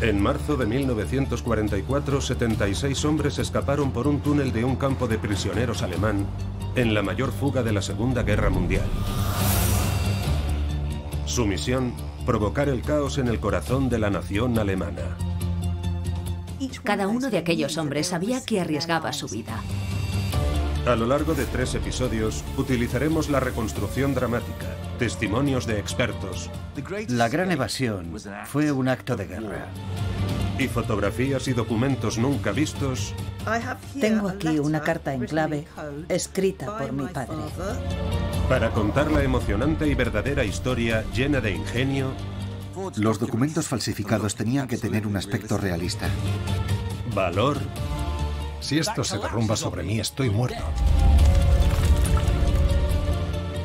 En marzo de 1944, 76 hombres escaparon por un túnel de un campo de prisioneros alemán en la mayor fuga de la Segunda Guerra Mundial. Su misión, provocar el caos en el corazón de la nación alemana. Cada uno de aquellos hombres sabía que arriesgaba su vida. A lo largo de 3 episodios, utilizaremos la reconstrucción dramática, testimonios de expertos. La Gran Evasión fue un acto de guerra. Y fotografías y documentos nunca vistos. Tengo aquí una carta en clave escrita por mi padre. Para contar la emocionante y verdadera historia llena de ingenio. Los documentos falsificados tenían que tener un aspecto realista. Valor. Si esto se derrumba sobre mí, estoy muerto.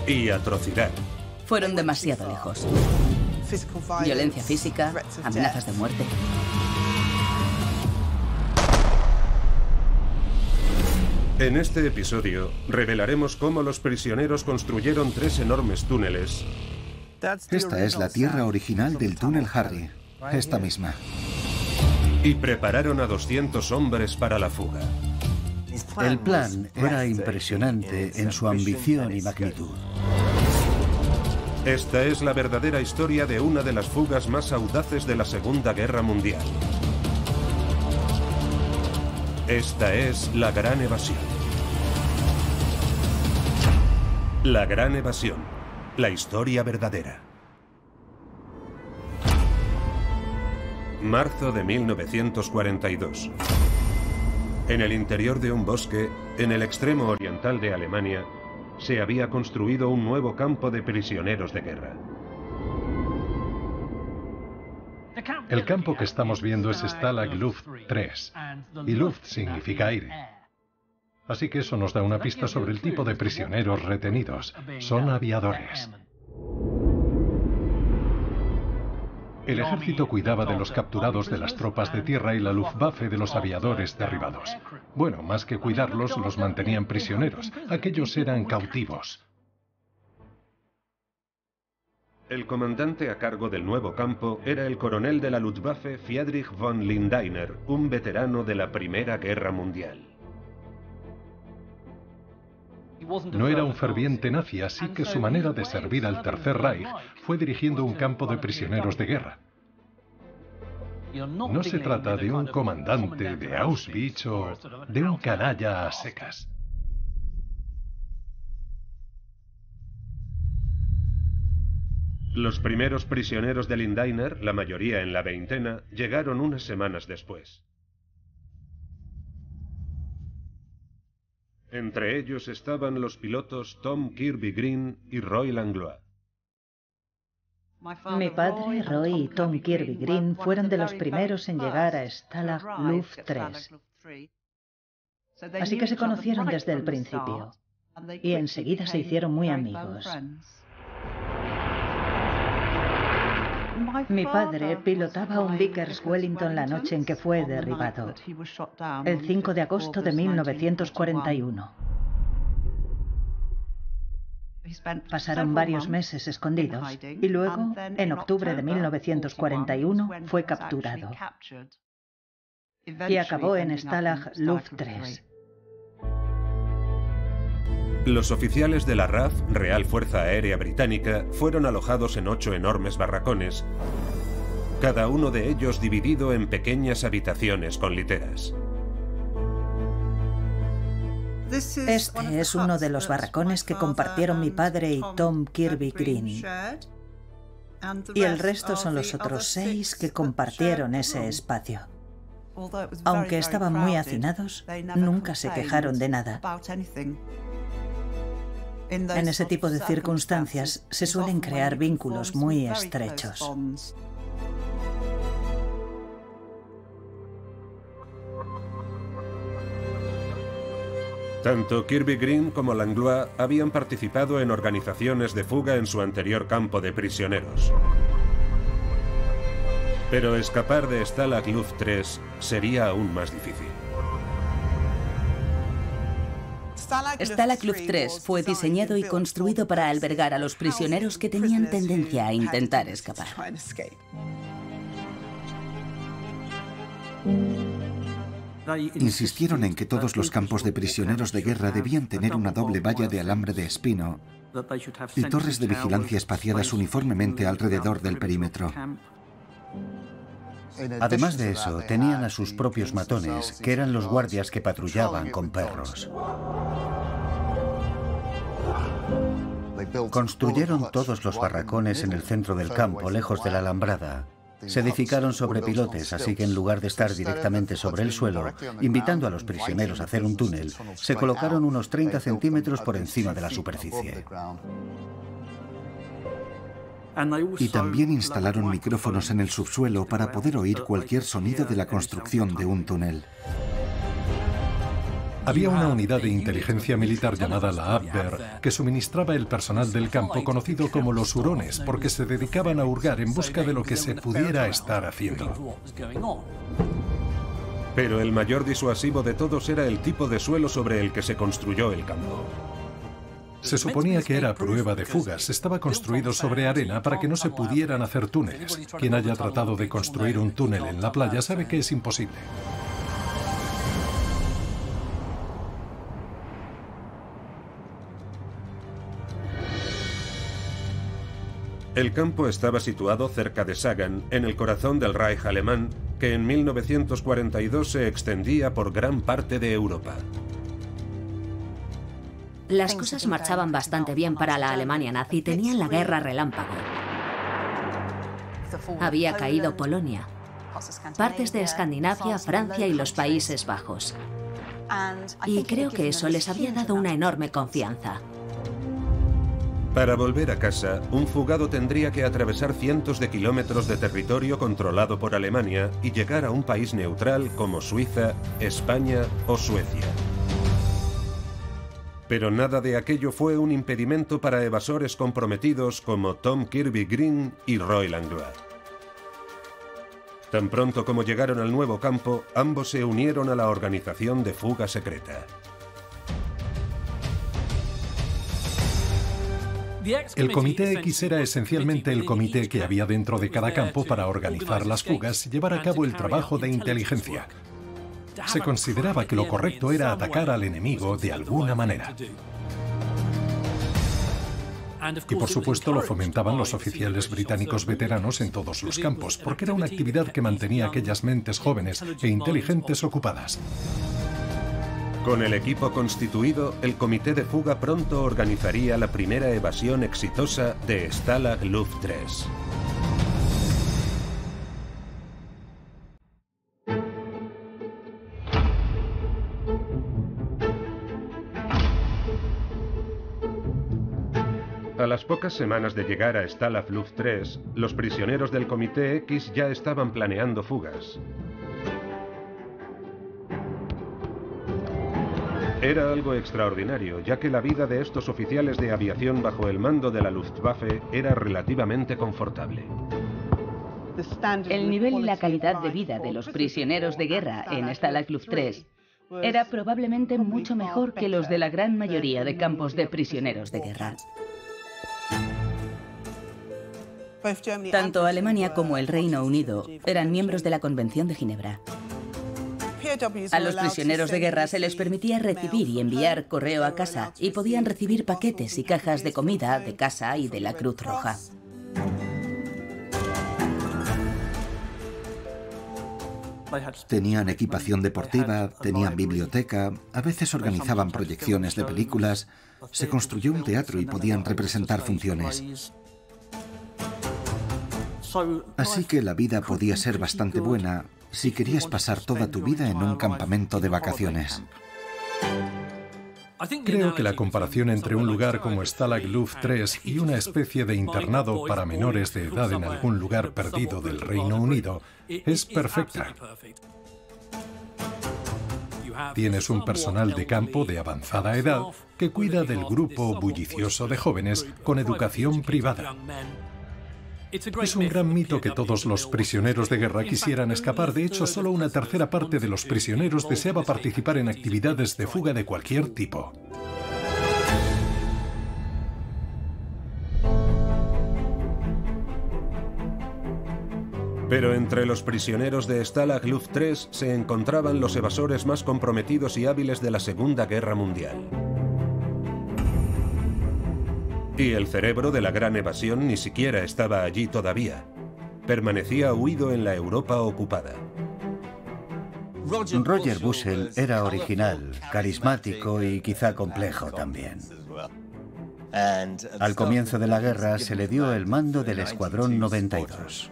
Y atrocidad. Fueron demasiado lejos. Violencia física, amenazas de muerte. En este episodio, revelaremos cómo los prisioneros construyeron 3 enormes túneles. Esta es la tierra original del túnel Harry. Esta misma. Y prepararon a 200 hombres para la fuga. El plan era impresionante en su ambición y magnitud. Esta es la verdadera historia de una de las fugas más audaces de la Segunda Guerra Mundial. Esta es la Gran Evasión. La Gran Evasión. La historia verdadera. Marzo de 1942. En el interior de un bosque, en el extremo oriental de Alemania, se había construido un nuevo campo de prisioneros de guerra. El campo que estamos viendo es Stalag Luft 3, y Luft significa aire. Así que eso nos da una pista sobre el tipo de prisioneros retenidos. Son aviadores. El ejército cuidaba de los capturados de las tropas de tierra y la Luftwaffe de los aviadores derribados. Bueno, más que cuidarlos, los mantenían prisioneros. Aquellos eran cautivos. El comandante a cargo del nuevo campo era el coronel de la Luftwaffe Friedrich von Lindeiner, un veterano de la Primera Guerra Mundial. No era un ferviente nazi, así que su manera de servir al Tercer Reich fue dirigiendo un campo de prisioneros de guerra. No se trata de un comandante de Auschwitz o de un canalla a secas. Los primeros prisioneros de Lindeiner, la mayoría en la veintena, llegaron unas semanas después. Entre ellos estaban los pilotos Tom Kirby Green y Roy Langlois. Mi padre, Roy y Tom Kirby Green fueron de los primeros en llegar a Stalag Luft 3. Así que se conocieron desde el principio y enseguida se hicieron muy amigos. Mi padre pilotaba un Vickers Wellington la noche en que fue derribado, el 5 de agosto de 1941. Pasaron varios meses escondidos y luego, en octubre de 1941, fue capturado y acabó en Stalag Luft 3. Los oficiales de la RAF, Real Fuerza Aérea Británica, fueron alojados en 8 enormes barracones, cada uno de ellos dividido en pequeñas habitaciones con literas. Este es uno de los barracones que compartieron mi padre y Tom Kirby Green. Y el resto son los otros 6 que compartieron ese espacio. Aunque estaban muy hacinados, nunca se quejaron de nada. En ese tipo de circunstancias se suelen crear vínculos muy estrechos. Tanto Kirby Green como Langlois habían participado en organizaciones de fuga en su anterior campo de prisioneros. Pero escapar de Stalag Luft 3 sería aún más difícil. Stalag Luft 3 fue diseñado y construido para albergar a los prisioneros que tenían tendencia a intentar escapar. Insistieron en que todos los campos de prisioneros de guerra debían tener una doble valla de alambre de espino y torres de vigilancia espaciadas uniformemente alrededor del perímetro. Además de eso, tenían a sus propios matones, que eran los guardias que patrullaban con perros. Construyeron todos los barracones en el centro del campo, lejos de la alambrada. Se edificaron sobre pilotes, así que en lugar de estar directamente sobre el suelo, invitando a los prisioneros a hacer un túnel, se colocaron unos 30 centímetros por encima de la superficie. Y también instalaron micrófonos en el subsuelo para poder oír cualquier sonido de la construcción de un túnel. Había una unidad de inteligencia militar llamada la Abwehr que suministraba el personal del campo conocido como los hurones porque se dedicaban a hurgar en busca de lo que se pudiera estar haciendo. Pero el mayor disuasivo de todos era el tipo de suelo sobre el que se construyó el campo. Se suponía que era prueba de fugas. Estaba construido sobre arena para que no se pudieran hacer túneles. Quien haya tratado de construir un túnel en la playa sabe que es imposible. El campo estaba situado cerca de Sagan, en el corazón del Reich alemán, que en 1942 se extendía por gran parte de Europa. Las cosas marchaban bastante bien para la Alemania nazi. Tenían la guerra relámpago. Había caído Polonia, partes de Escandinavia, Francia y los Países Bajos. Y creo que eso les había dado una enorme confianza. Para volver a casa, un fugado tendría que atravesar cientos de kilómetros de territorio controlado por Alemania y llegar a un país neutral como Suiza, España o Suecia. Pero nada de aquello fue un impedimento para evasores comprometidos como Tom Kirby Green y Roy Langlois. Tan pronto como llegaron al nuevo campo, ambos se unieron a la organización de fuga secreta. El Comité X era esencialmente el comité que había dentro de cada campo para organizar las fugas y llevar a cabo el trabajo de inteligencia. Se consideraba que lo correcto era atacar al enemigo de alguna manera. Y por supuesto lo fomentaban los oficiales británicos veteranos en todos los campos, porque era una actividad que mantenía a aquellas mentes jóvenes e inteligentes ocupadas. Con el equipo constituido, el comité de fuga pronto organizaría la primera evasión exitosa de Stalag Luft 3. A las pocas semanas de llegar a Stalag Luft 3, los prisioneros del Comité X ya estaban planeando fugas. Era algo extraordinario, ya que la vida de estos oficiales de aviación bajo el mando de la Luftwaffe era relativamente confortable. El nivel y la calidad de vida de los prisioneros de guerra en Stalag Luft 3 era probablemente mucho mejor que los de la gran mayoría de campos de prisioneros de guerra. Tanto Alemania como el Reino Unido eran miembros de la Convención de Ginebra. A los prisioneros de guerra se les permitía recibir y enviar correo a casa y podían recibir paquetes y cajas de comida de casa y de la Cruz Roja. Tenían equipación deportiva, tenían biblioteca, a veces organizaban proyecciones de películas, se construyó un teatro y podían representar funciones. Así que la vida podía ser bastante buena si querías pasar toda tu vida en un campamento de vacaciones. Creo que la comparación entre un lugar como Stalag Luft 3 y una especie de internado para menores de edad en algún lugar perdido del Reino Unido es perfecta. Tienes un personal de campo de avanzada edad que cuida del grupo bullicioso de jóvenes con educación privada. Es un gran mito que todos los prisioneros de guerra quisieran escapar. De hecho, solo una tercera parte de los prisioneros deseaba participar en actividades de fuga de cualquier tipo. Pero entre los prisioneros de Stalag Luft 3 se encontraban los evasores más comprometidos y hábiles de la Segunda Guerra Mundial. Y el cerebro de la gran evasión ni siquiera estaba allí todavía. Permanecía huido en la Europa ocupada. Roger Bushell era original, carismático y quizá complejo también. Al comienzo de la guerra se le dio el mando del Escuadrón 92.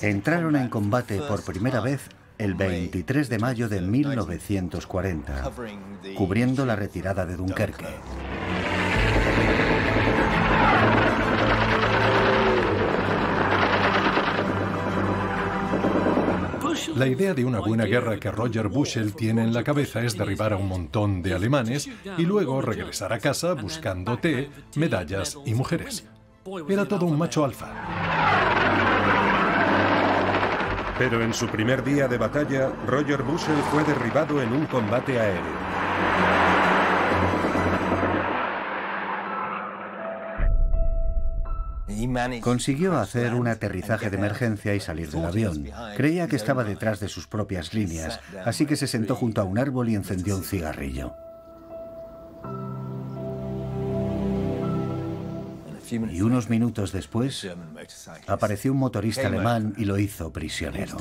Entraron en combate por primera vez el 23 de mayo de 1940, cubriendo la retirada de Dunkerque. La idea de una buena guerra que Roger Bushell tiene en la cabeza es derribar a un montón de alemanes y luego regresar a casa buscando té, medallas y mujeres. Era todo un macho alfa. Pero en su primer día de batalla, Roger Bushell fue derribado en un combate aéreo. Consiguió hacer un aterrizaje de emergencia y salir del avión. Creía que estaba detrás de sus propias líneas, así que se sentó junto a un árbol y encendió un cigarrillo. Y unos minutos después, apareció un motorista alemán y lo hizo prisionero.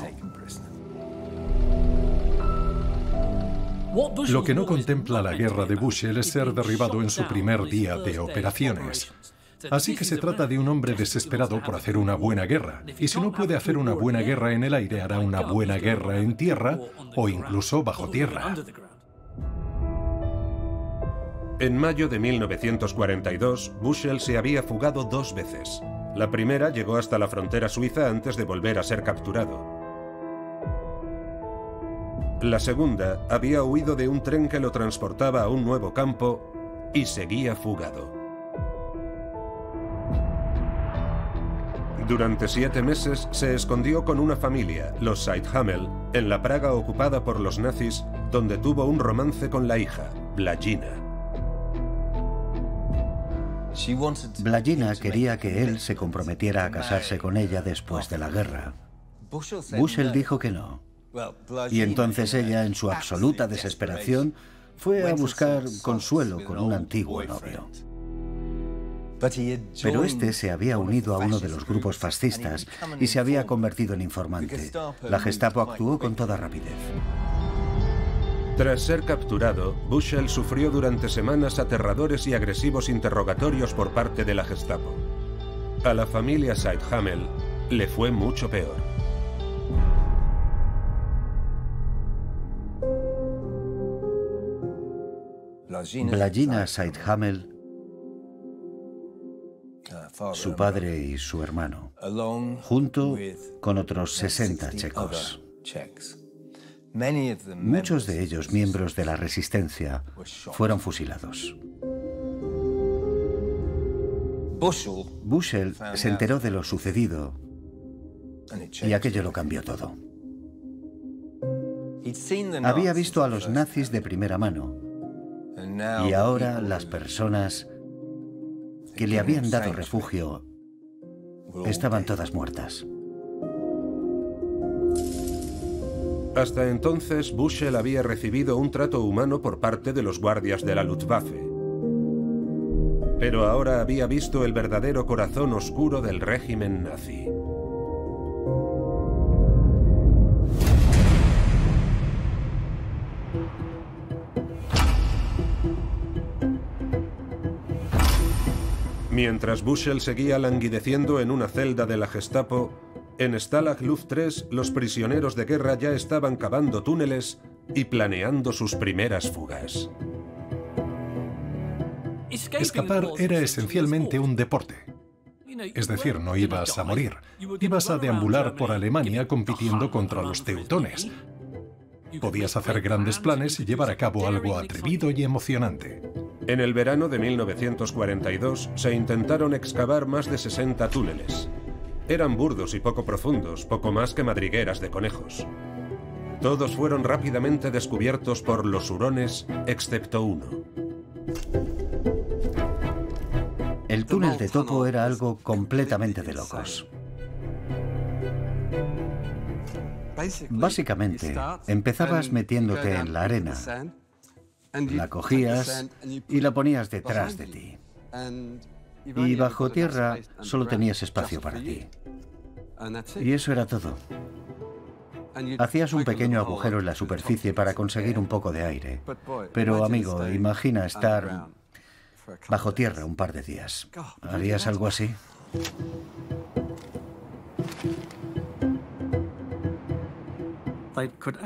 Lo que no contempla la guerra de Bushell es ser derribado en su primer día de operaciones. Así que se trata de un hombre desesperado por hacer una buena guerra. Y si no puede hacer una buena guerra en el aire, hará una buena guerra en tierra o incluso bajo tierra. En mayo de 1942, Bushell se había fugado 2 veces. La primera llegó hasta la frontera suiza antes de volver a ser capturado. La segunda había huido de un tren que lo transportaba a un nuevo campo y seguía fugado. Durante 7 meses se escondió con una familia, los Seidhamel, en la Praga ocupada por los nazis, donde tuvo un romance con la hija, Blagina. Blagina quería que él se comprometiera a casarse con ella después de la guerra. Bushell dijo que no. Y entonces ella, en su absoluta desesperación, fue a buscar consuelo con un antiguo novio. Pero este se había unido a uno de los grupos fascistas y se había convertido en informante. La Gestapo actuó con toda rapidez. Tras ser capturado, Bushell sufrió durante semanas aterradores y agresivos interrogatorios por parte de la Gestapo. A la familia Seidhamel le fue mucho peor. Blagina Seidhamel, su padre y su hermano, junto con otros 60 checos. Muchos de ellos, miembros de la resistencia, fueron fusilados. Bushell se enteró de lo sucedido y aquello lo cambió todo. Había visto a los nazis de primera mano y ahora las personas que le habían dado refugio estaban todas muertas. Hasta entonces, Bushell había recibido un trato humano por parte de los guardias de la Luftwaffe. Pero ahora había visto el verdadero corazón oscuro del régimen nazi. Mientras Bushell seguía languideciendo en una celda de la Gestapo, en Stalag Luft 3 los prisioneros de guerra ya estaban cavando túneles y planeando sus primeras fugas. Escapar era esencialmente un deporte. Es decir, no ibas a morir. Ibas a deambular por Alemania compitiendo contra los teutones. Podías hacer grandes planes y llevar a cabo algo atrevido y emocionante. En el verano de 1942 se intentaron excavar más de 60 túneles. Eran burdos y poco profundos, poco más que madrigueras de conejos. Todos fueron rápidamente descubiertos por los hurones, excepto uno. El túnel de topo era algo completamente de locos. Básicamente, empezabas metiéndote en la arena, la cogías y la ponías detrás de ti. Y bajo tierra solo tenías espacio para ti. Y eso era todo. Hacías un pequeño agujero en la superficie para conseguir un poco de aire. Pero, amigo, imagina estar bajo tierra un par de días. ¿Harías algo así?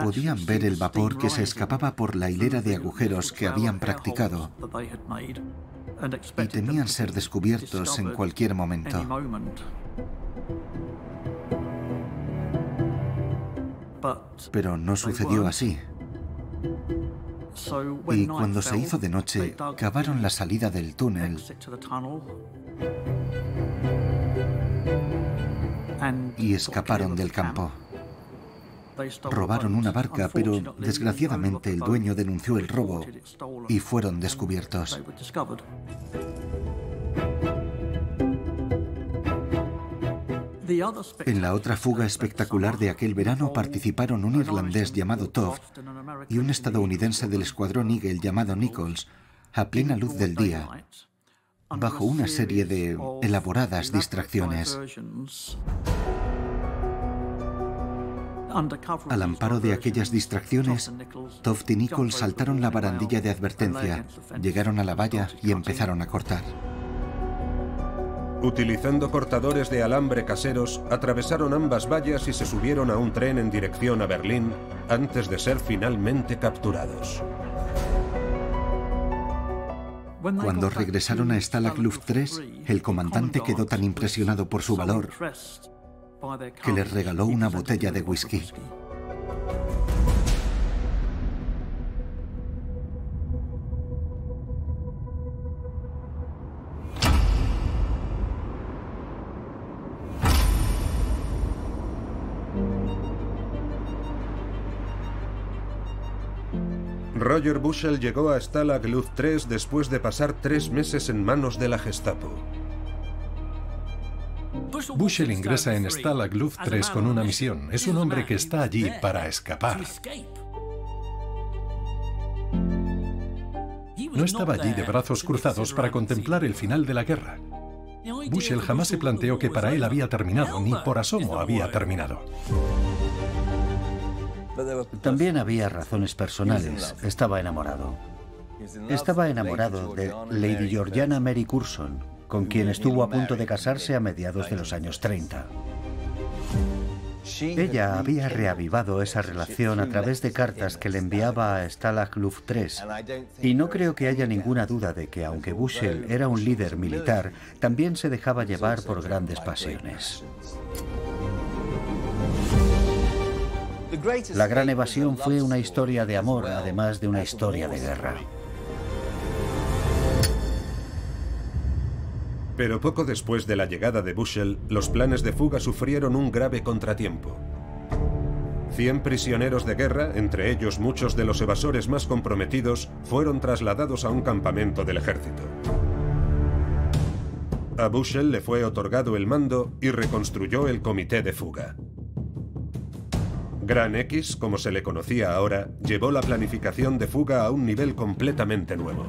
Podían ver el vapor que se escapaba por la hilera de agujeros que habían practicado y temían ser descubiertos en cualquier momento. Pero no sucedió así. Y cuando se hizo de noche, cavaron la salida del túnel y escaparon del campo. Robaron una barca, pero desgraciadamente el dueño denunció el robo y fueron descubiertos. En la otra fuga espectacular de aquel verano participaron un irlandés llamado Toft y un estadounidense del escuadrón Eagle llamado Nichols, a plena luz del día, bajo una serie de elaboradas distracciones. Al amparo de aquellas distracciones, Toft y Nichols saltaron la barandilla de advertencia, llegaron a la valla y empezaron a cortar. Utilizando cortadores de alambre caseros, atravesaron ambas vallas y se subieron a un tren en dirección a Berlín antes de ser finalmente capturados. Cuando regresaron a Stalag Luft 3, el comandante quedó tan impresionado por su valor que les regaló una botella de whisky. Roger Bushell llegó a Stalag Luft 3 después de pasar 3 meses en manos de la Gestapo. Bushell ingresa en Stalag Luft 3 con una misión. Es un hombre que está allí para escapar. No estaba allí de brazos cruzados para contemplar el final de la guerra. Bushell jamás se planteó que para él había terminado, ni por asomo había terminado. También había razones personales. Estaba enamorado. Estaba enamorado de Lady Georgiana Mary Curson, con quien estuvo a punto de casarse a mediados de los años 30. Ella había reavivado esa relación a través de cartas que le enviaba a Stalag Luft 3, y no creo que haya ninguna duda de que, aunque Bushell era un líder militar, también se dejaba llevar por grandes pasiones. La Gran Evasión fue una historia de amor, además de una historia de guerra. Pero poco después de la llegada de Bushell, los planes de fuga sufrieron un grave contratiempo. 100 prisioneros de guerra, entre ellos muchos de los evasores más comprometidos, fueron trasladados a un campamento del ejército. A Bushell le fue otorgado el mando y reconstruyó el comité de fuga. Gran X, como se le conocía ahora, llevó la planificación de fuga a un nivel completamente nuevo.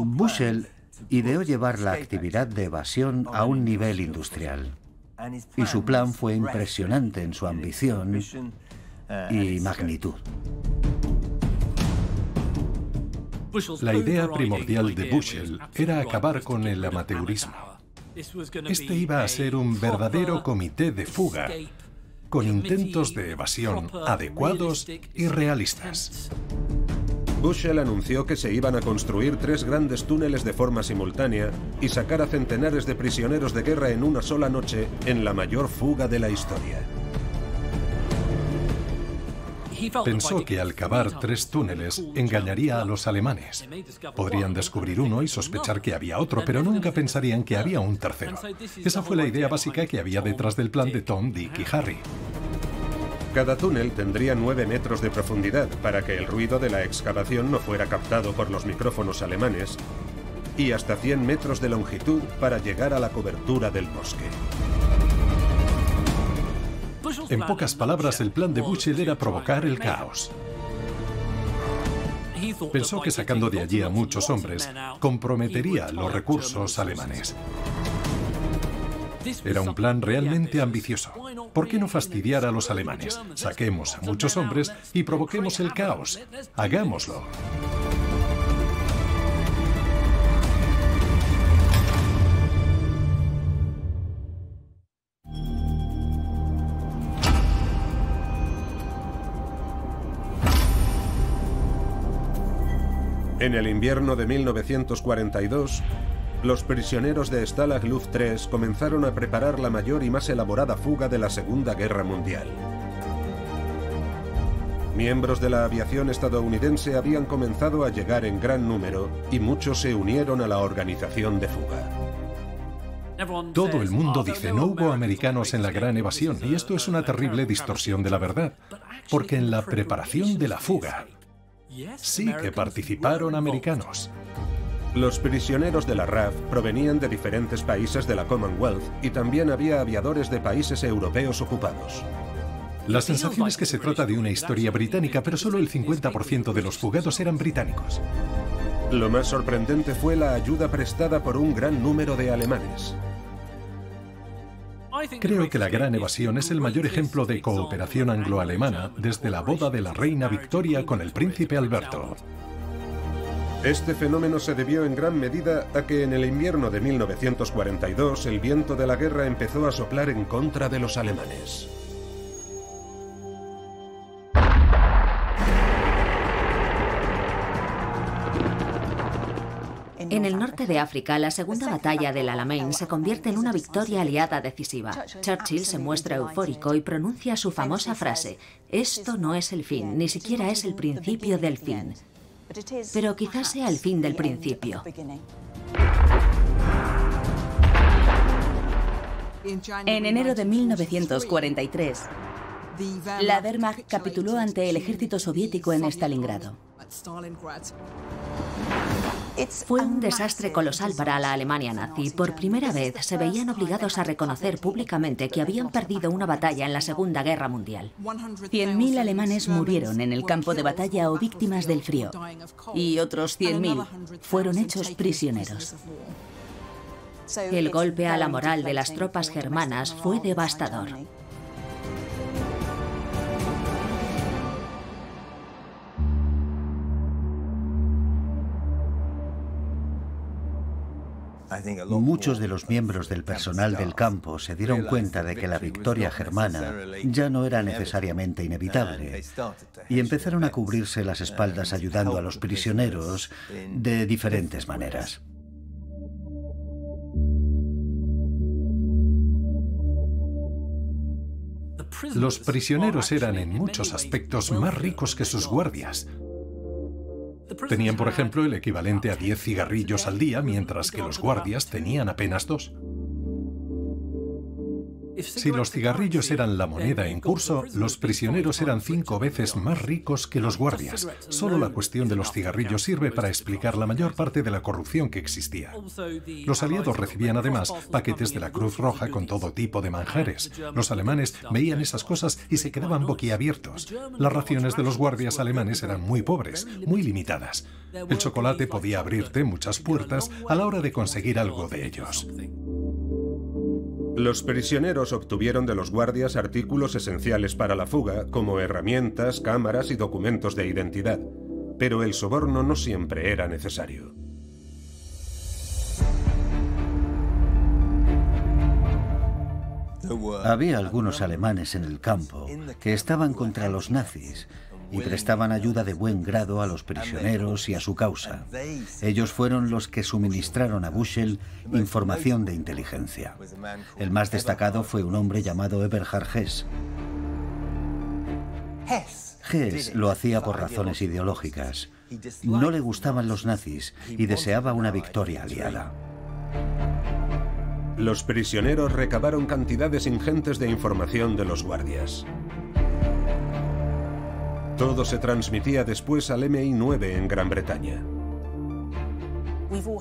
Bushell ideó llevar la actividad de evasión a un nivel industrial. Y su plan fue impresionante en su ambición y magnitud. La idea primordial de Bushell era acabar con el amateurismo. Este iba a ser un verdadero comité de fuga, con intentos de evasión adecuados y realistas. Bushell anunció que se iban a construir 3 grandes túneles de forma simultánea y sacar a centenares de prisioneros de guerra en una sola noche en la mayor fuga de la historia. Pensó que al cavar 3 túneles engañaría a los alemanes. Podrían descubrir uno y sospechar que había otro, pero nunca pensarían que había un tercero. Esa fue la idea básica que había detrás del plan de Tom, Dick y Harry. Cada túnel tendría 9 metros de profundidad para que el ruido de la excavación no fuera captado por los micrófonos alemanes y hasta 100 metros de longitud para llegar a la cobertura del bosque. En pocas palabras, el plan de Bushel era provocar el caos. Pensó que sacando de allí a muchos hombres comprometería los recursos alemanes. Era un plan realmente ambicioso. ¿Por qué no fastidiar a los alemanes? Saquemos a muchos hombres y provoquemos el caos. Hagámoslo. En el invierno de 1942, los prisioneros de Stalag Luft 3 comenzaron a preparar la mayor y más elaborada fuga de la Segunda Guerra Mundial. Miembros de la aviación estadounidense habían comenzado a llegar en gran número y muchos se unieron a la organización de fuga. Todo el mundo dice, no hubo americanos en la Gran Evasión, y esto es una terrible distorsión de la verdad, porque en la preparación de la fuga sí que participaron americanos. Los prisioneros de la RAF provenían de diferentes países de la Commonwealth y también había aviadores de países europeos ocupados. La sensación es que se trata de una historia británica, pero solo el 50% de los fugados eran británicos. Lo más sorprendente fue la ayuda prestada por un gran número de alemanes. Creo que la Gran Evasión es el mayor ejemplo de cooperación anglo-alemana desde la boda de la reina Victoria con el príncipe Alberto. Este fenómeno se debió en gran medida a que en el invierno de 1942 el viento de la guerra empezó a soplar en contra de los alemanes. En el norte de África, la segunda batalla del Alamein se convierte en una victoria aliada decisiva. Churchill se muestra eufórico y pronuncia su famosa frase: «Esto no es el fin, ni siquiera es el principio del fin. Pero quizás sea el fin del principio». En enero de 1943, la Wehrmacht capituló ante el ejército soviético en Stalingrado. Fue un desastre colosal para la Alemania nazi. Por primera vez se veían obligados a reconocer públicamente que habían perdido una batalla en la Segunda Guerra Mundial. 100.000 alemanes murieron en el campo de batalla o víctimas del frío, y otros 100.000 fueron hechos prisioneros. El golpe a la moral de las tropas germanas fue devastador. Muchos de los miembros del personal del campo se dieron cuenta de que la victoria germana ya no era necesariamente inevitable y empezaron a cubrirse las espaldas ayudando a los prisioneros de diferentes maneras. Los prisioneros eran en muchos aspectos más ricos que sus guardias. Tenían, por ejemplo, el equivalente a 10 cigarrillos al día, mientras que los guardias tenían apenas 2. Si los cigarrillos eran la moneda en curso, los prisioneros eran 5 veces más ricos que los guardias. Solo la cuestión de los cigarrillos sirve para explicar la mayor parte de la corrupción que existía. Los aliados recibían además paquetes de la Cruz Roja con todo tipo de manjares. Los alemanes veían esas cosas y se quedaban boquiabiertos. Las raciones de los guardias alemanes eran muy pobres, muy limitadas. El chocolate podía abrirte muchas puertas a la hora de conseguir algo de ellos. Los prisioneros obtuvieron de los guardias artículos esenciales para la fuga, como herramientas, cámaras y documentos de identidad. Pero el soborno no siempre era necesario. Había algunos alemanes en el campo que estaban contra los nazis y prestaban ayuda de buen grado a los prisioneros y a su causa. Ellos fueron los que suministraron a Bushel información de inteligencia. El más destacado fue un hombre llamado Eberhard Hess. Hess lo hacía por razones ideológicas. No le gustaban los nazis y deseaba una victoria aliada. Los prisioneros recabaron cantidades ingentes de información de los guardias. Todo se transmitía después al MI9 en Gran Bretaña.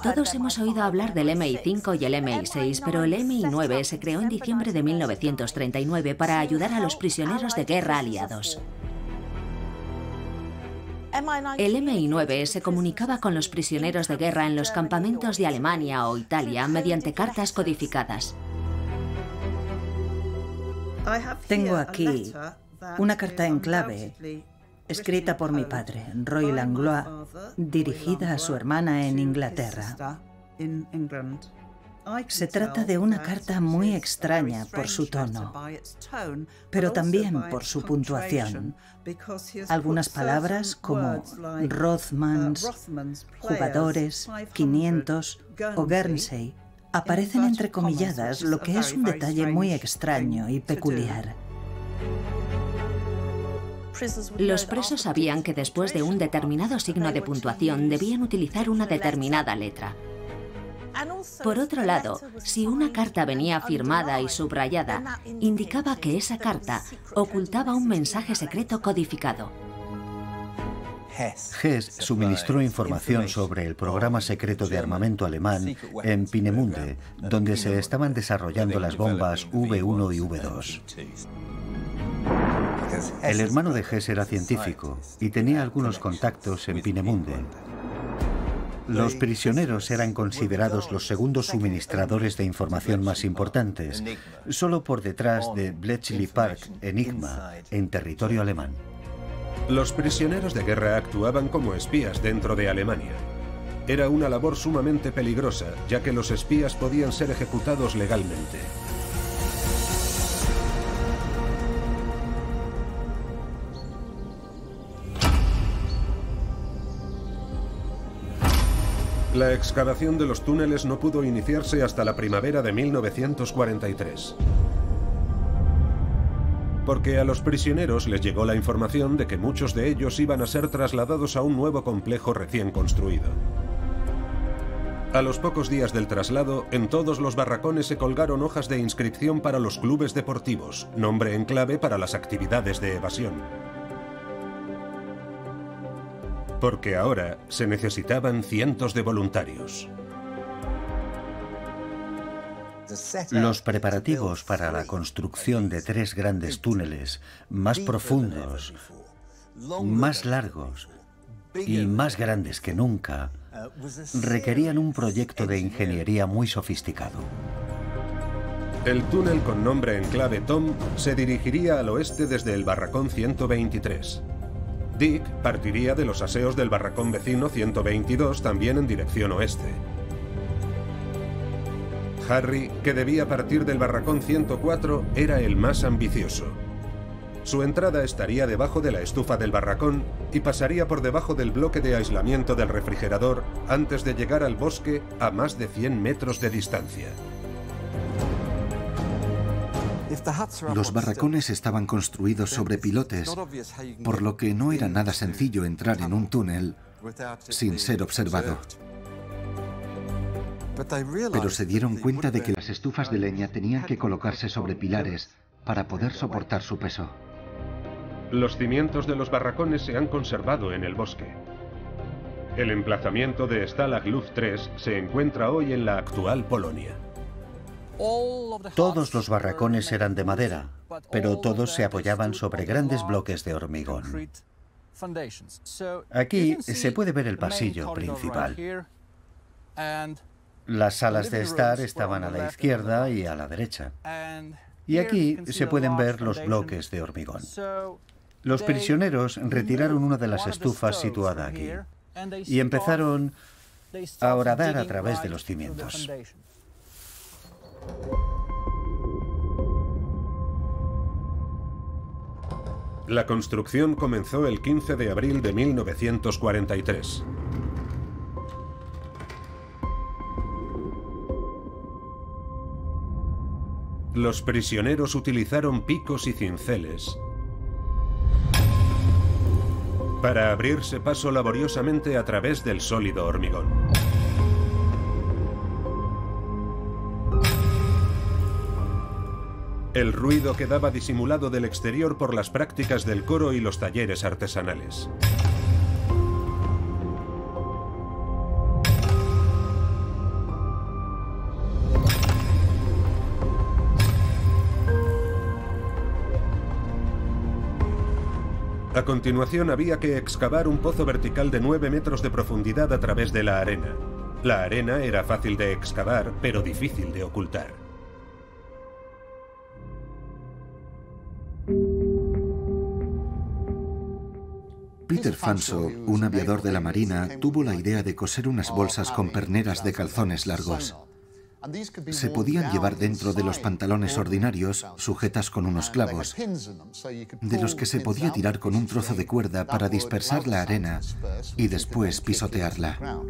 Todos hemos oído hablar del MI5 y el MI6, pero el MI9 se creó en diciembre de 1939 para ayudar a los prisioneros de guerra aliados. El MI9 se comunicaba con los prisioneros de guerra en los campamentos de Alemania o Italia mediante cartas codificadas. Tengo aquí una carta en clave escrita por mi padre, Roy Langlois, dirigida a su hermana en Inglaterra. Se trata de una carta muy extraña por su tono, pero también por su puntuación. Algunas palabras como Rothmans, jugadores, 500 o Guernsey aparecen entrecomilladas, lo que es un detalle muy extraño y peculiar. Los presos sabían que después de un determinado signo de puntuación debían utilizar una determinada letra. Por otro lado, si una carta venía firmada y subrayada, indicaba que esa carta ocultaba un mensaje secreto codificado. Hess suministró información sobre el programa secreto de armamento alemán en Peenemünde, donde se estaban desarrollando las bombas V1 y V2. El hermano de Hess era científico y tenía algunos contactos en Peenemünde. Los prisioneros eran considerados los segundos suministradores de información más importantes, solo por detrás de Bletchley Park, Enigma, en territorio alemán. Los prisioneros de guerra actuaban como espías dentro de Alemania. Era una labor sumamente peligrosa, ya que los espías podían ser ejecutados legalmente. La excavación de los túneles no pudo iniciarse hasta la primavera de 1943. Porque a los prisioneros les llegó la información de que muchos de ellos iban a ser trasladados a un nuevo complejo recién construido. A los pocos días del traslado, en todos los barracones se colgaron hojas de inscripción para los clubes deportivos, nombre en clave para las actividades de evasión. Porque ahora se necesitaban cientos de voluntarios. Los preparativos para la construcción de 3 grandes túneles, más profundos, más largos y más grandes que nunca, requerían un proyecto de ingeniería muy sofisticado. El túnel con nombre en clave Tom se dirigiría al oeste desde el barracón 123. Dick partiría de los aseos del barracón vecino 122 también en dirección oeste. Harry, que debía partir del barracón 104, era el más ambicioso. Su entrada estaría debajo de la estufa del barracón y pasaría por debajo del bloque de aislamiento del refrigerador antes de llegar al bosque a más de 100 metros de distancia. Los barracones estaban construidos sobre pilotes, por lo que no era nada sencillo entrar en un túnel sin ser observado. Pero se dieron cuenta de que las estufas de leña tenían que colocarse sobre pilares para poder soportar su peso. Los cimientos de los barracones se han conservado en el bosque. El emplazamiento de Stalag Luft 3 se encuentra hoy en la actual Polonia. Todos los barracones eran de madera, pero todos se apoyaban sobre grandes bloques de hormigón. Aquí se puede ver el pasillo principal. Las salas de estar estaban a la izquierda y a la derecha. Y aquí se pueden ver los bloques de hormigón. Los prisioneros retiraron una de las estufas situada aquí y empezaron a horadar a través de los cimientos. La construcción comenzó el 15 de abril de 1943. Los prisioneros utilizaron picos y cinceles para abrirse paso laboriosamente a través del sólido hormigón. El ruido quedaba disimulado del exterior por las prácticas del coro y los talleres artesanales. A continuación había que excavar un pozo vertical de 9 metros de profundidad a través de la arena. La arena era fácil de excavar, pero difícil de ocultar. Peter Fanso, un aviador de la Marina, tuvo la idea de coser unas bolsas con perneras de calzones largos. Se podían llevar dentro de los pantalones ordinarios, sujetas con unos clavos, de los que se podía tirar con un trozo de cuerda para dispersar la arena y después pisotearla.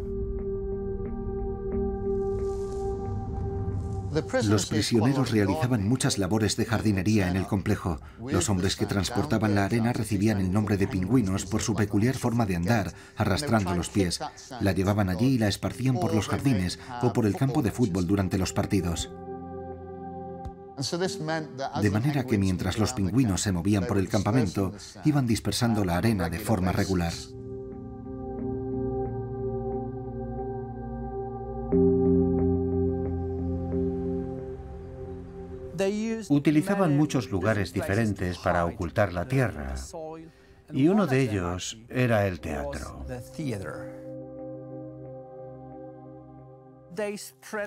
Los prisioneros realizaban muchas labores de jardinería en el complejo. Los hombres que transportaban la arena recibían el nombre de pingüinos por su peculiar forma de andar, arrastrando los pies. La llevaban allí y la esparcían por los jardines o por el campo de fútbol durante los partidos. De manera que mientras los pingüinos se movían por el campamento, iban dispersando la arena de forma regular. Utilizaban muchos lugares diferentes para ocultar la tierra, y uno de ellos era el teatro.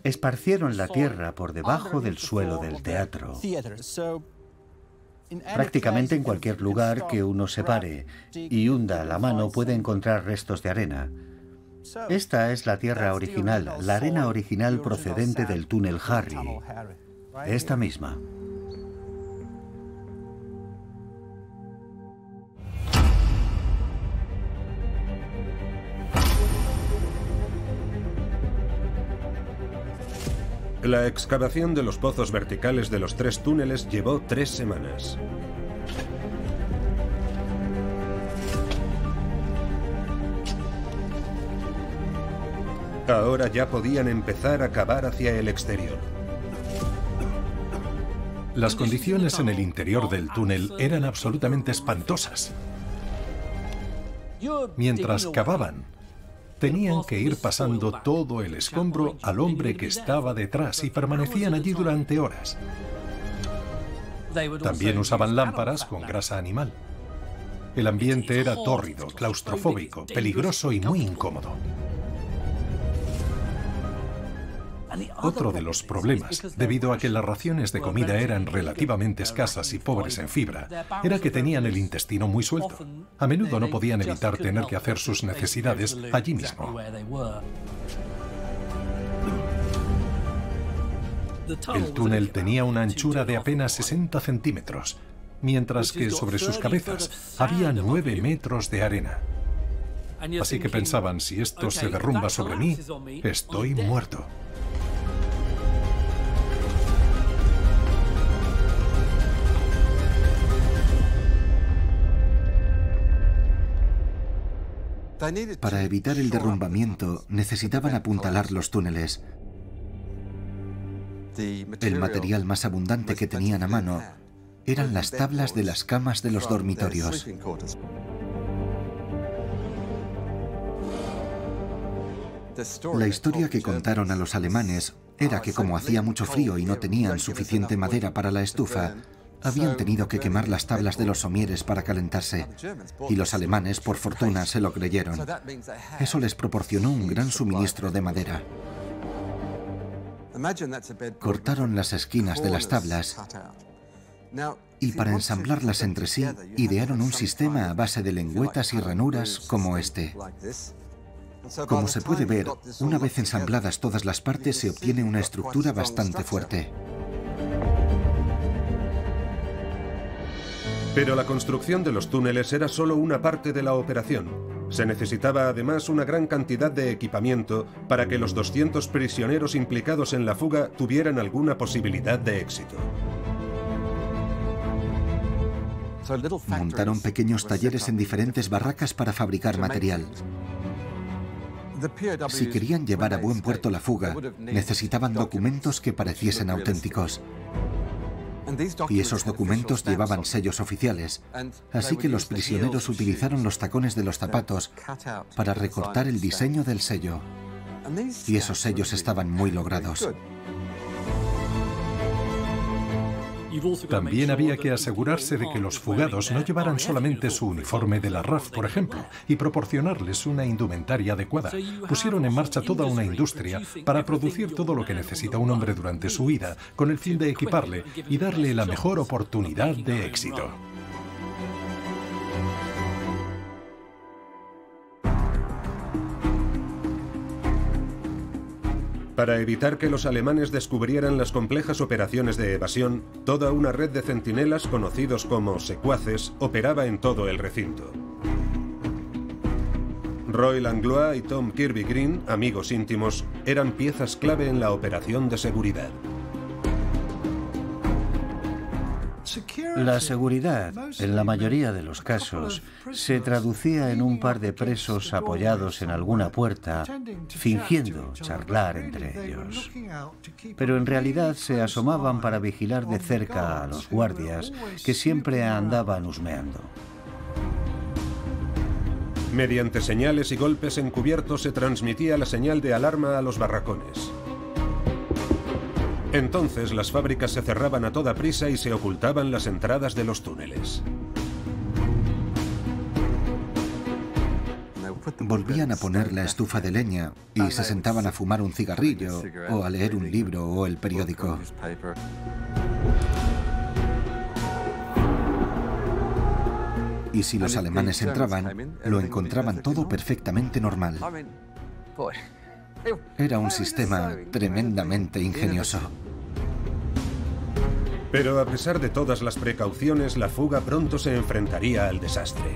Esparcieron la tierra por debajo del suelo del teatro. Prácticamente en cualquier lugar que uno se pare y hunda la mano puede encontrar restos de arena. Esta es la tierra original, la arena original procedente del túnel Harry. Esta misma. La excavación de los pozos verticales de los 3 túneles llevó 3 semanas. Ahora ya podían empezar a cavar hacia el exterior. Las condiciones en el interior del túnel eran absolutamente espantosas. Mientras cavaban, tenían que ir pasando todo el escombro al hombre que estaba detrás y permanecían allí durante horas. También usaban lámparas con grasa animal. El ambiente era tórrido, claustrofóbico, peligroso y muy incómodo. Otro de los problemas, debido a que las raciones de comida eran relativamente escasas y pobres en fibra, era que tenían el intestino muy suelto. A menudo no podían evitar tener que hacer sus necesidades allí mismo. El túnel tenía una anchura de apenas 60 centímetros, mientras que sobre sus cabezas había 9 metros de arena. Así que pensaban, si esto se derrumba sobre mí, estoy muerto. Para evitar el derrumbamiento, necesitaban apuntalar los túneles. El material más abundante que tenían a mano eran las tablas de las camas de los dormitorios. La historia que contaron a los alemanes era que como hacía mucho frío y no tenían suficiente madera para la estufa, habían tenido que quemar las tablas de los somieres para calentarse, y los alemanes, por fortuna, se lo creyeron. Eso les proporcionó un gran suministro de madera. Cortaron las esquinas de las tablas y para ensamblarlas entre sí, idearon un sistema a base de lengüetas y ranuras como este. Como se puede ver, una vez ensambladas todas las partes se obtiene una estructura bastante fuerte. Pero la construcción de los túneles era solo una parte de la operación. Se necesitaba además una gran cantidad de equipamiento para que los 200 prisioneros implicados en la fuga tuvieran alguna posibilidad de éxito. Montaron pequeños talleres en diferentes barracas para fabricar material. Si querían llevar a buen puerto la fuga, necesitaban documentos que pareciesen auténticos. Y esos documentos llevaban sellos oficiales, así que los prisioneros utilizaron los tacones de los zapatos para recortar el diseño del sello. Y esos sellos estaban muy logrados. También había que asegurarse de que los fugados no llevaran solamente su uniforme de la RAF, por ejemplo, y proporcionarles una indumentaria adecuada. Pusieron en marcha toda una industria para producir todo lo que necesita un hombre durante su vida, con el fin de equiparle y darle la mejor oportunidad de éxito. Para evitar que los alemanes descubrieran las complejas operaciones de evasión, toda una red de centinelas conocidos como secuaces operaba en todo el recinto. Roy Langlois y Tom Kirby Green, amigos íntimos, eran piezas clave en la operación de seguridad. La seguridad, en la mayoría de los casos, se traducía en un par de presos apoyados en alguna puerta, fingiendo charlar entre ellos. Pero en realidad se asomaban para vigilar de cerca a los guardias, que siempre andaban husmeando. Mediante señales y golpes encubiertos se transmitía la señal de alarma a los barracones. Entonces las fábricas se cerraban a toda prisa y se ocultaban las entradas de los túneles. Volvían a poner la estufa de leña y se sentaban a fumar un cigarrillo o a leer un libro o el periódico. Y si los alemanes entraban, lo encontraban todo perfectamente normal. Era un sistema tremendamente ingenioso. Pero a pesar de todas las precauciones, la fuga pronto se enfrentaría al desastre.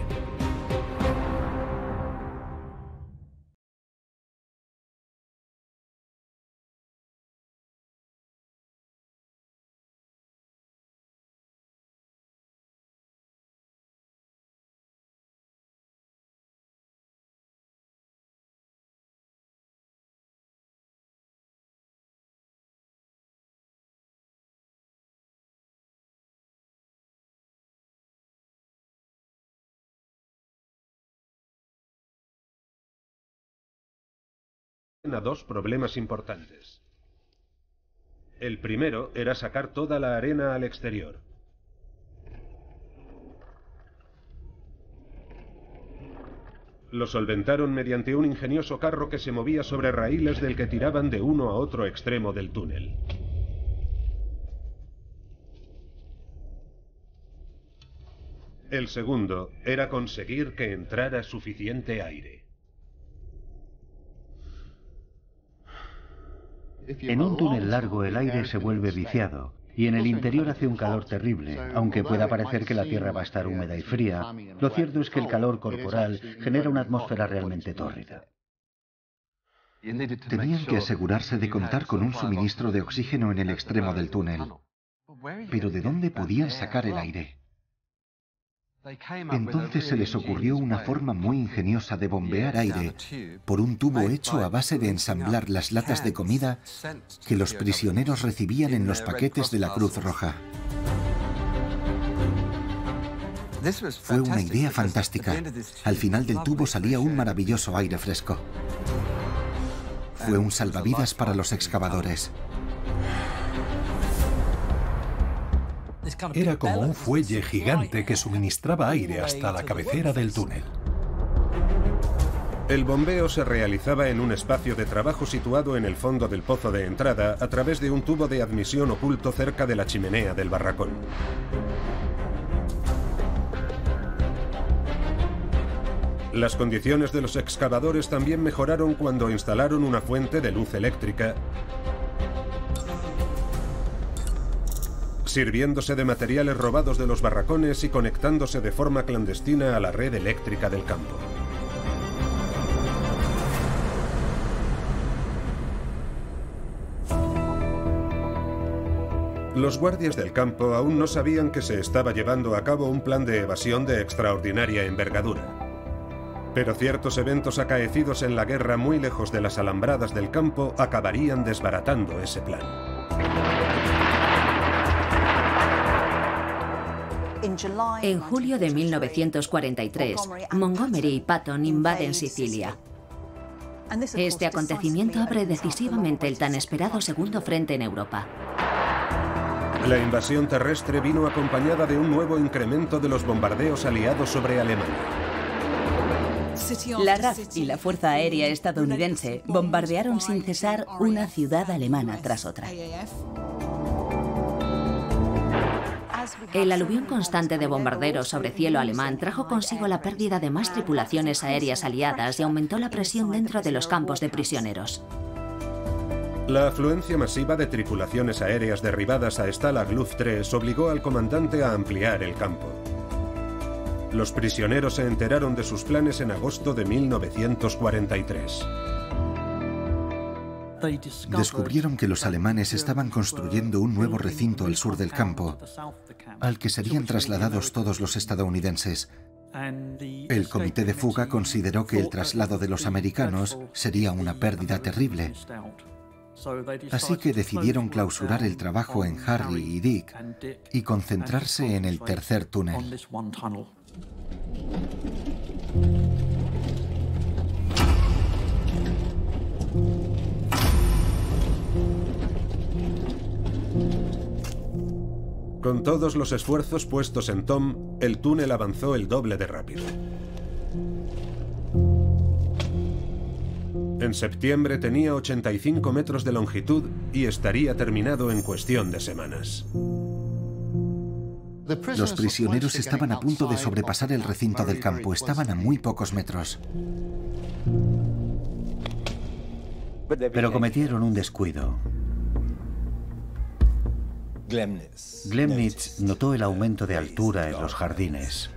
A dos problemas importantes. El primero era sacar toda la arena al exterior. Lo solventaron mediante un ingenioso carro que se movía sobre raíles del que tiraban de uno a otro extremo del túnel. El segundo era conseguir que entrara suficiente aire. En un túnel largo el aire se vuelve viciado y en el interior hace un calor terrible. Aunque pueda parecer que la tierra va a estar húmeda y fría, lo cierto es que el calor corporal genera una atmósfera realmente tórrida. Tenían que asegurarse de contar con un suministro de oxígeno en el extremo del túnel. Pero ¿de dónde podían sacar el aire? Entonces se les ocurrió una forma muy ingeniosa de bombear aire por un tubo hecho a base de ensamblar las latas de comida que los prisioneros recibían en los paquetes de la Cruz Roja. Fue una idea fantástica. Al final del tubo salía un maravilloso aire fresco. Fue un salvavidas para los excavadores. Era como un fuelle gigante que suministraba aire hasta la cabecera del túnel. El bombeo se realizaba en un espacio de trabajo situado en el fondo del pozo de entrada a través de un tubo de admisión oculto cerca de la chimenea del barracón. Las condiciones de los excavadores también mejoraron cuando instalaron una fuente de luz eléctrica, sirviéndose de materiales robados de los barracones y conectándose de forma clandestina a la red eléctrica del campo. Los guardias del campo aún no sabían que se estaba llevando a cabo un plan de evasión de extraordinaria envergadura. Pero ciertos eventos acaecidos en la guerra muy lejos de las alambradas del campo acabarían desbaratando ese plan. En julio de 1943, Montgomery y Patton invaden Sicilia. Este acontecimiento abre decisivamente el tan esperado segundo frente en Europa. La invasión terrestre vino acompañada de un nuevo incremento de los bombardeos aliados sobre Alemania. La RAF y la Fuerza Aérea estadounidense bombardearon sin cesar una ciudad alemana tras otra. El aluvión constante de bombarderos sobre cielo alemán trajo consigo la pérdida de más tripulaciones aéreas aliadas y aumentó la presión dentro de los campos de prisioneros. La afluencia masiva de tripulaciones aéreas derribadas a Stalag Luft 3 obligó al comandante a ampliar el campo. Los prisioneros se enteraron de sus planes en agosto de 1943. Descubrieron que los alemanes estaban construyendo un nuevo recinto al sur del campo, al que serían trasladados todos los estadounidenses. El comité de fuga consideró que el traslado de los americanos sería una pérdida terrible. Así que decidieron clausurar el trabajo en Harry y Dick y concentrarse en el tercer túnel. Con todos los esfuerzos puestos en Tom, el túnel avanzó el doble de rápido. En septiembre tenía 85 metros de longitud y estaría terminado en cuestión de semanas. Los prisioneros estaban a punto de sobrepasar el recinto del campo, estaban a muy pocos metros. Pero cometieron un descuido. Glemnitz notó el aumento de altura en los jardines.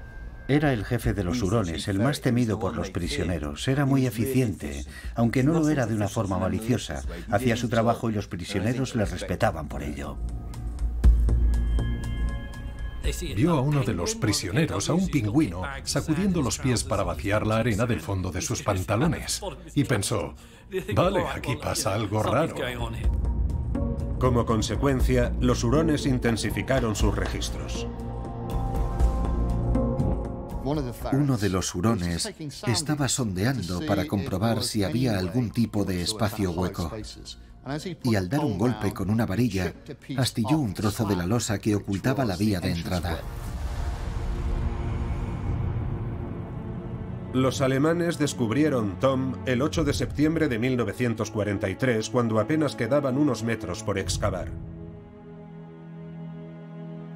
Era el jefe de los hurones, el más temido por los prisioneros. Era muy eficiente, aunque no lo era de una forma maliciosa. Hacía su trabajo y los prisioneros le respetaban por ello. Vio a uno de los prisioneros, a un pingüino, sacudiendo los pies para vaciar la arena del fondo de sus pantalones. Y pensó, vale, aquí pasa algo raro. Como consecuencia, los hurones intensificaron sus registros. Uno de los hurones estaba sondeando para comprobar si había algún tipo de espacio hueco. Y al dar un golpe con una varilla, astilló un trozo de la losa que ocultaba la vía de entrada. Los alemanes descubrieron Tom el 8 de septiembre de 1943, cuando apenas quedaban unos metros por excavar.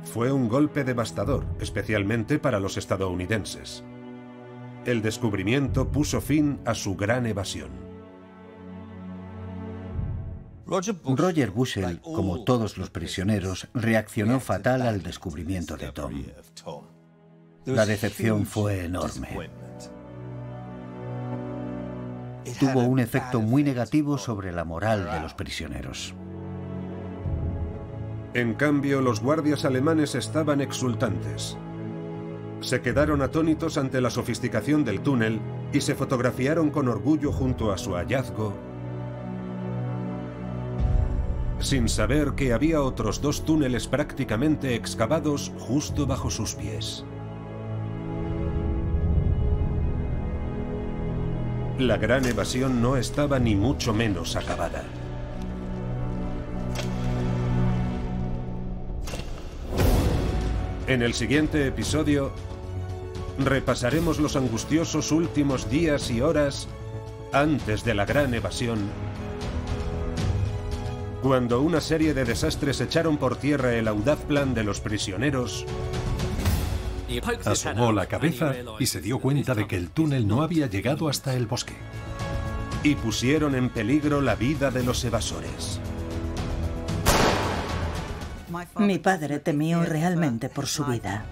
Fue un golpe devastador, especialmente para los estadounidenses. El descubrimiento puso fin a su gran evasión. Roger Bushell, como todos los prisioneros, reaccionó fatal al descubrimiento de Tom. La decepción fue enorme. Tuvo un efecto muy negativo sobre la moral de los prisioneros. En cambio, los guardias alemanes estaban exultantes. Se quedaron atónitos ante la sofisticación del túnel y se fotografiaron con orgullo junto a su hallazgo, sin saber que había otros dos túneles prácticamente excavados justo bajo sus pies. La gran evasión no estaba ni mucho menos acabada. En el siguiente episodio, repasaremos los angustiosos últimos días y horas antes de la gran evasión, cuando una serie de desastres echaron por tierra el audaz plan de los prisioneros. Asomó la cabeza y se dio cuenta de que el túnel no había llegado hasta el bosque. Y pusieron en peligro la vida de los evasores. Mi padre temió realmente por su vida.